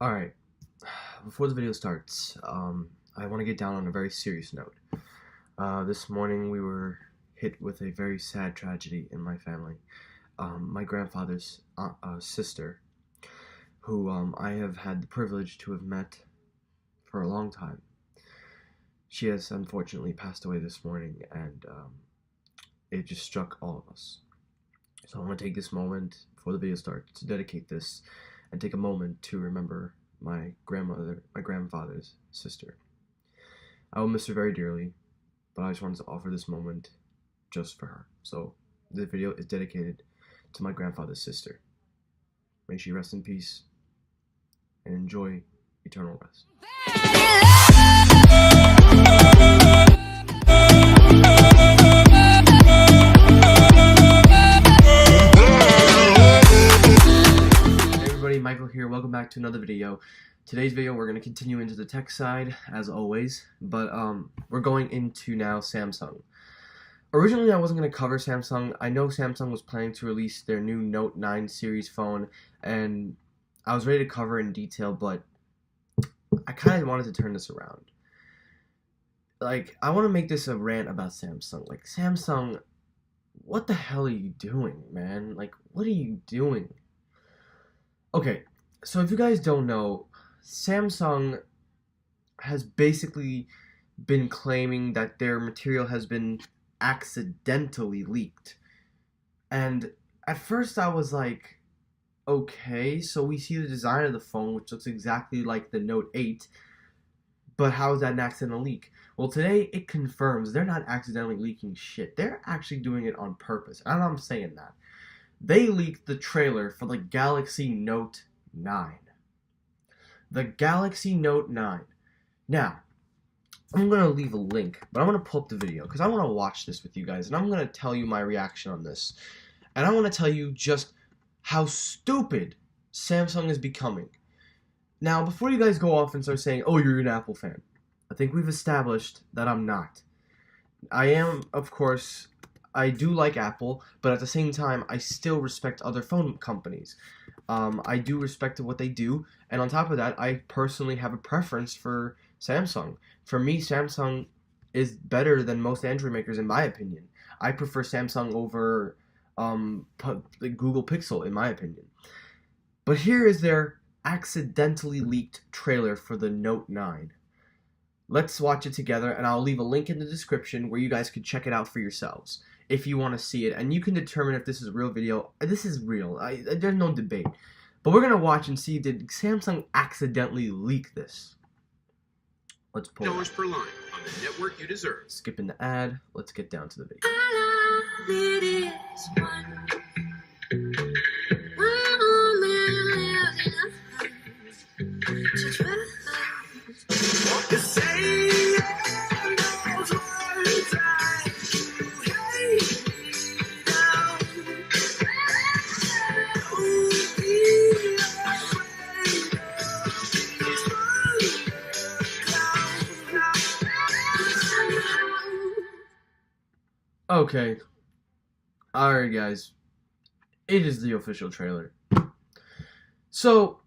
Alright, before the video starts, I want to get down on a very serious note. This morning we were hit with a very sad tragedy in my family. My grandfather's sister, who I have had the privilege to have met for a long time. She has unfortunately passed away this morning, and it just struck all of us. So I want to take this moment before the video starts to dedicate this and take a moment to remember my grandfather's sister. I will miss her very dearly, but I just wanted to offer this moment just for her. So the video is dedicated to my grandfather's sister. May she rest in peace and enjoy eternal rest. Michael here, welcome back to another video. Today's video we're going to continue into the tech side as always, but we're going into now Samsung. Originally I wasn't going to cover Samsung. I know Samsung was planning to release their new Note 9 series phone and I was ready to cover in detail, but I kind of wanted to turn this around. Like, I want to make this a rant about Samsung. Like, Samsung, what the hell are you doing, man? Like, what are you doing? Okay, so if you guys don't know, Samsung has basically been claiming that their material has been accidentally leaked. And at first I was like, okay, so we see the design of the phone, which looks exactly like the Note 8, but how is that an accidental leak? Well, today it confirms they're not accidentally leaking shit. They're actually doing it on purpose. I don't know I'm saying that. They leaked the trailer for the Galaxy Note 9. The Galaxy Note 9. Now, I'm going to leave a link, but I'm going to pull up the video because I want to watch this with you guys, and I'm going to tell you my reaction on this. And I want to tell you just how stupid Samsung is becoming. Now, before you guys go off and start saying, oh, you're an Apple fan, I think we've established that I'm not. I am, of course, I do like Apple, but at the same time, I still respect other phone companies. I do respect what they do, and on top of that, I personally have a preference for Samsung. For me, Samsung is better than most Android makers, in my opinion. I prefer Samsung over the Google Pixel, in my opinion. But here is their accidentally leaked trailer for the Note 9. Let's watch it together, and I'll leave a link in the description where you guys can check it out for yourselves if you want to see it, and you can determine if this is a real video. This is real. There's no debate. But we're going to watch and see, did Samsung accidentally leak this? Let's pull it. Per line on the network you deserve. Skipping the ad. Let's get down to the video. Okay. Alright guys. It is the official trailer. So,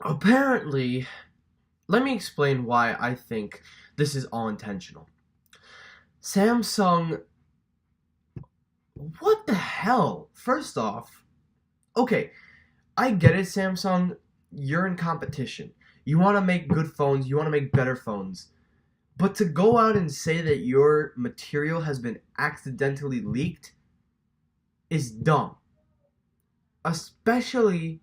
apparently, let me explain why I think this is all intentional. Samsung, what the hell? First off, okay, I get it, Samsung, you're in competition. You want to make good phones, you want to make better phones. But to go out and say that your material has been accidentally leaked is dumb. Especially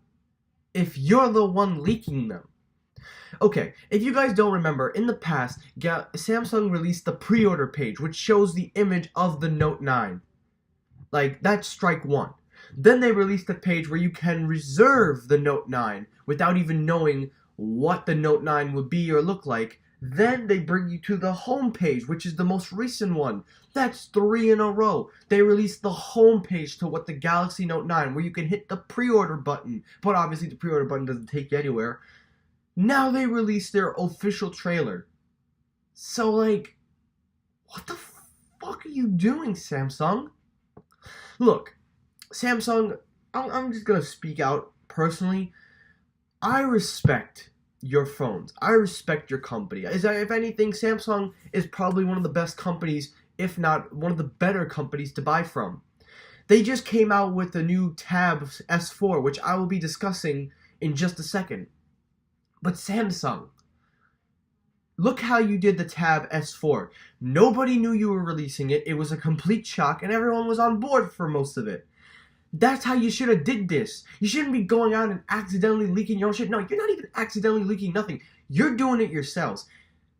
if you're the one leaking them. Okay, if you guys don't remember, in the past, Samsung released the pre-order page, which shows the image of the Note 9. Like, that's strike one. Then they released a page where you can reserve the Note 9 without even knowing what the Note 9 would be or look like. Then they bring you to the home page, which is the most recent one. That's 3 in a row. They released the home page to what the Galaxy Note 9, where you can hit the pre-order button. But obviously the pre-order button doesn't take you anywhere. Now they released their official trailer. So, like, what the fuck are you doing, Samsung? Look, Samsung, I'm just gonna speak out personally. I respect your phones. I respect your company. If anything, Samsung is probably one of the best companies, if not one of the better companies to buy from. They just came out with the new Tab S4, which I will be discussing in just a second. But Samsung, look how you did the Tab S4. Nobody knew you were releasing it. It was a complete shock, and everyone was on board for most of it. That's how you should have did this. You shouldn't be going out and accidentally leaking your own shit. No, you're not even accidentally leaking nothing. You're doing it yourselves.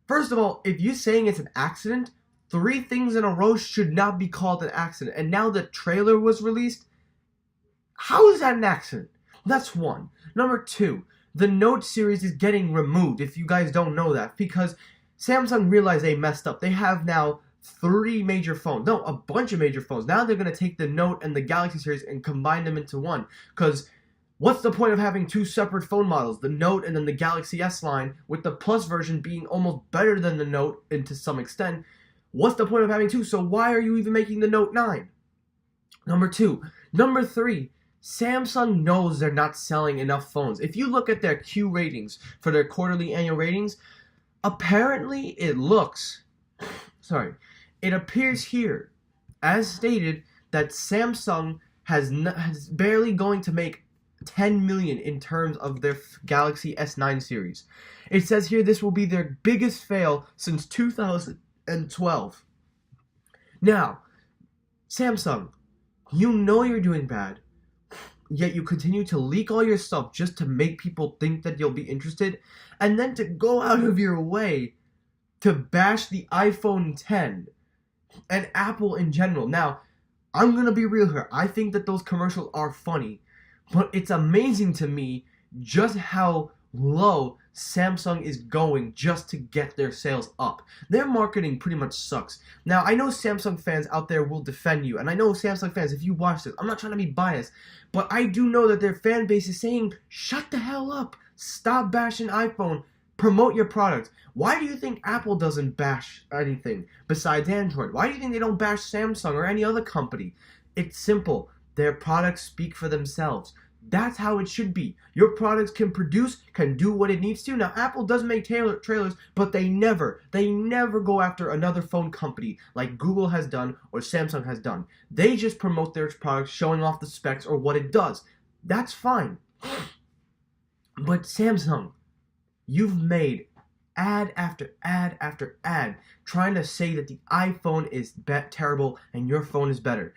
First of all, if you're saying it's an accident, 3 things in a row should not be called an accident. And now the trailer was released. How is that an accident? That's one. Number 2, the Note series is getting removed, if you guys don't know that, because Samsung realized they messed up. They have now 3 major phones. No, a bunch of major phones. Now they're going to take the Note and the Galaxy series and combine them into one. Because what's the point of having 2 separate phone models? The Note and then the Galaxy S line, with the Plus version being almost better than the Note and to some extent. What's the point of having 2? So why are you even making the Note 9? Number 2. Number 3. Samsung knows they're not selling enough phones. If you look at their Q ratings for their quarterly annual ratings, apparently it appears here, as stated, that Samsung has barely going to make 10 million in terms of their Galaxy S9 series. It says here this will be their biggest fail since 2012. Now, Samsung, you know you're doing bad, yet you continue to leak all your stuff just to make people think that you'll be interested, and then to go out of your way to bash the iPhone X and Apple in general. Now, I'm gonna be real here. I think that those commercials are funny, but it's amazing to me just how low Samsung is going just to get their sales up. Their marketing pretty much sucks. Now, I know Samsung fans out there will defend you, and I know Samsung fans, if you watch this, I'm not trying to be biased, but I do know that their fan base is saying, shut the hell up, stop bashing iPhone, promote your product. Why do you think Apple doesn't bash anything besides Android? Why do you think they don't bash Samsung or any other company? It's simple. Their products speak for themselves. That's how it should be. Your products can produce, can do what it needs to. Now, Apple does make trailers, but they never go after another phone company like Google has done or Samsung has done. They just promote their products, showing off the specs or what it does. That's fine. But Samsung, you've made ad after ad after ad trying to say that the iPhone is terrible and your phone is better.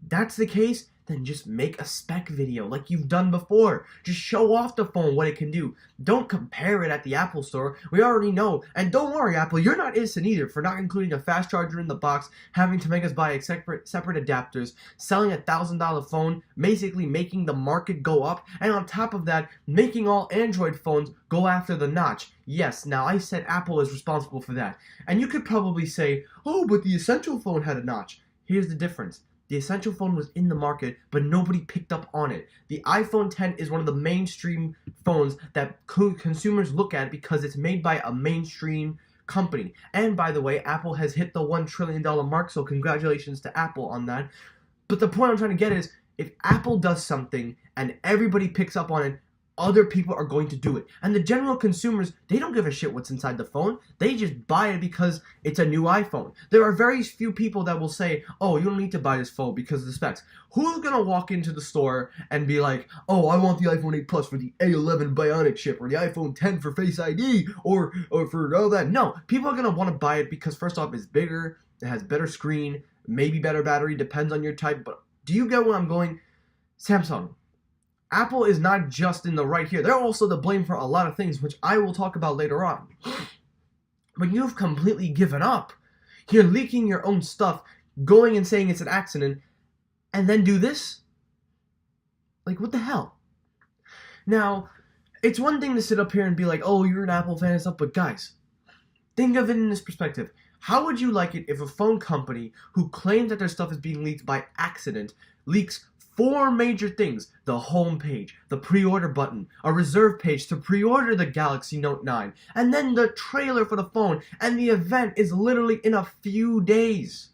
That's the case, then just make a spec video like you've done before. Just show off the phone, what it can do. Don't compare it at the Apple store. We already know. And don't worry, Apple, you're not innocent either for not including a fast charger in the box, having to make us buy separate adapters, selling a $1,000 phone, basically making the market go up, and on top of that, making all Android phones go after the notch. Yes, now I said Apple is responsible for that. And you could probably say, oh, but the Essential phone had a notch. Here's the difference. The Essential phone was in the market, but nobody picked up on it. The iPhone X is one of the mainstream phones that consumers look at because it's made by a mainstream company. And by the way, Apple has hit the $1 trillion mark, so congratulations to Apple on that. But the point I'm trying to get is, if Apple does something and everybody picks up on it, other people are going to do it. And the general consumers, they don't give a shit what's inside the phone. They just buy it because it's a new iPhone. There are very few people that will say, oh, you don't need to buy this phone because of the specs. Who's going to walk into the store and be like, oh, I want the iPhone 8 Plus for the A11 Bionic chip, or the iPhone X for Face ID, or for all that? No, people are going to want to buy it because first off, it's bigger, it has better screen, maybe better battery, depends on your type. But do you get where I'm going? Samsung, Apple is not just in the right here. They're also to blame for a lot of things, which I will talk about later on. But you've completely given up. You're leaking your own stuff, going and saying it's an accident, and then do this? Like, what the hell? Now, it's one thing to sit up here and be like, oh, you're an Apple fan and stuff, but guys, think of it in this perspective. How would you like it if a phone company who claims that their stuff is being leaked by accident leaks 4 major things: the home page, the pre-order button, a reserve page to pre-order the Galaxy Note 9, and then the trailer for the phone, and the event is literally in a few days?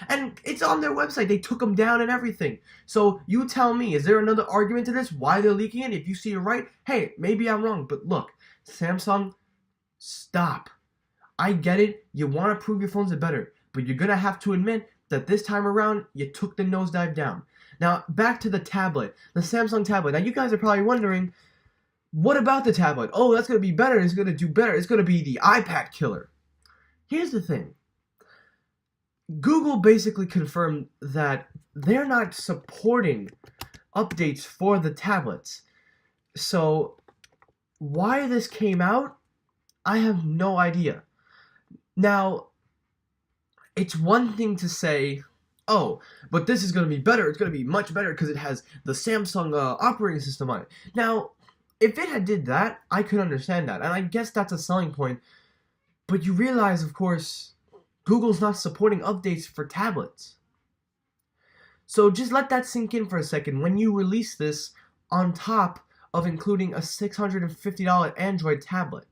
And it's on their website. They took them down and everything. So you tell me, is there another argument to this? Why they're leaking it? If you see it right, hey, maybe I'm wrong. But look, Samsung, stop. I get it. You want to prove your phones are better. But you're going to have to admit that this time around, you took the nosedive down. Now, back to the tablet. The Samsung tablet. Now, you guys are probably wondering, what about the tablet? Oh, that's going to be better. It's going to do better. It's going to be the iPad killer. Here's the thing. Google basically confirmed that they're not supporting updates for the tablets. So, why this came out, I have no idea. Now, it's one thing to say, oh, but this is going to be better. It's going to be much better because it has the Samsung operating system on it. Now, if it had did that, I could understand that. And I guess that's a selling point. But you realize, of course, Google's not supporting updates for tablets. So just let that sink in for a second. When you release this on top of including a $650 Android tablet,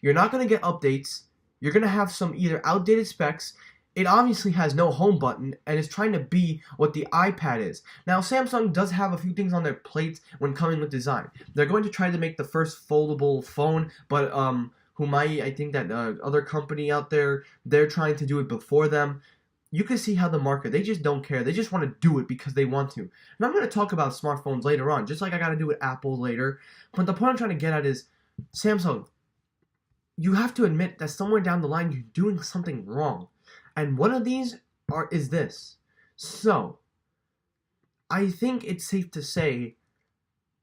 you're not going to get updates. You're going to have some either outdated specs. It obviously has no home button and is trying to be what the iPad is. Now, Samsung does have a few things on their plate when coming with design. They're going to try to make the first foldable phone, but Humai, I think that other company out there, they're trying to do it before them. You can see how the market, they just don't care. They just want to do it because they want to. And I'm going to talk about smartphones later on, just like I got to do with Apple later. But the point I'm trying to get at is, Samsung, you have to admit that somewhere down the line you're doing something wrong. And one of these is this. So, I think it's safe to say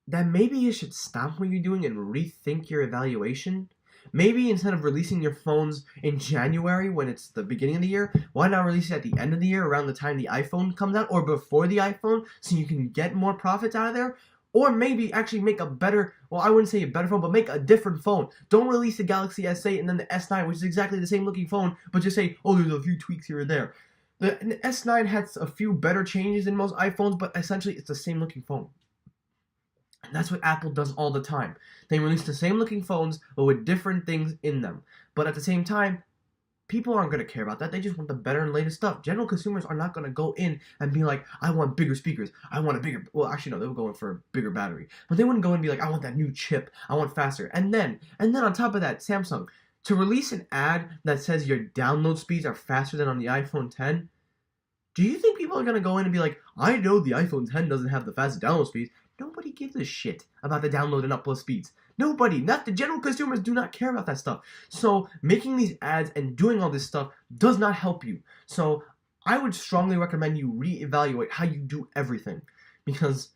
that maybe you should stop what you're doing and rethink your evaluation. Maybe instead of releasing your phones in January when it's the beginning of the year, why not release it at the end of the year around the time the iPhone comes out or before the iPhone so you can get more profits out of there? Or maybe actually make a better, well, I wouldn't say a better phone, but make a different phone. Don't release the Galaxy S8 and then the S9, which is exactly the same looking phone, but just say, oh, there's a few tweaks here or there. The S9 has a few better changes than most iPhones, but essentially it's the same looking phone. And that's what Apple does all the time. They release the same looking phones, but with different things in them. But at the same time, people aren't going to care about that. They just want the better and latest stuff. General consumers are not going to go in and be like, I want bigger speakers. I want a bigger... Well, actually, no, they would go in for a bigger battery. But they wouldn't go in and be like, I want that new chip. I want faster. And then on top of that, Samsung, to release an ad that says your download speeds are faster than on the iPhone 10, do you think people are going to go in and be like, I know the iPhone 10 doesn't have the fastest download speeds. Nobody gives a shit about the download and upload speeds. Nobody, not the general consumers, do not care about that stuff. So making these ads and doing all this stuff does not help you. So I would strongly recommend you reevaluate how you do everything, because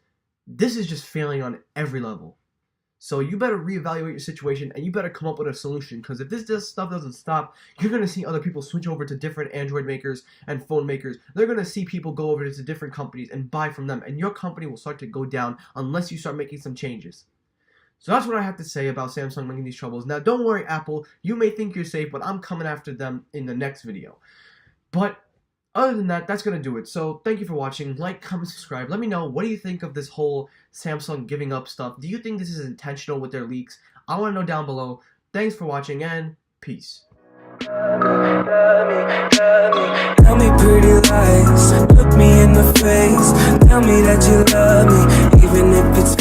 this is just failing on every level. So you better reevaluate your situation and you better come up with a solution, because if this stuff doesn't stop, you're going to see other people switch over to different Android makers and phone makers. They're going to see people go over to different companies and buy from them, and your company will start to go down unless you start making some changes. So that's what I have to say about Samsung making these troubles. Now, don't worry, Apple. You may think you're safe, but I'm coming after them in the next video. But other than that, that's going to do it. So thank you for watching. Like, comment, subscribe. Let me know, what do you think of this whole Samsung giving up stuff? Do you think this is intentional with their leaks? I want to know down below. Thanks for watching, and peace. Tell me pretty lies, look me in the face. Tell me that you love me, even if it's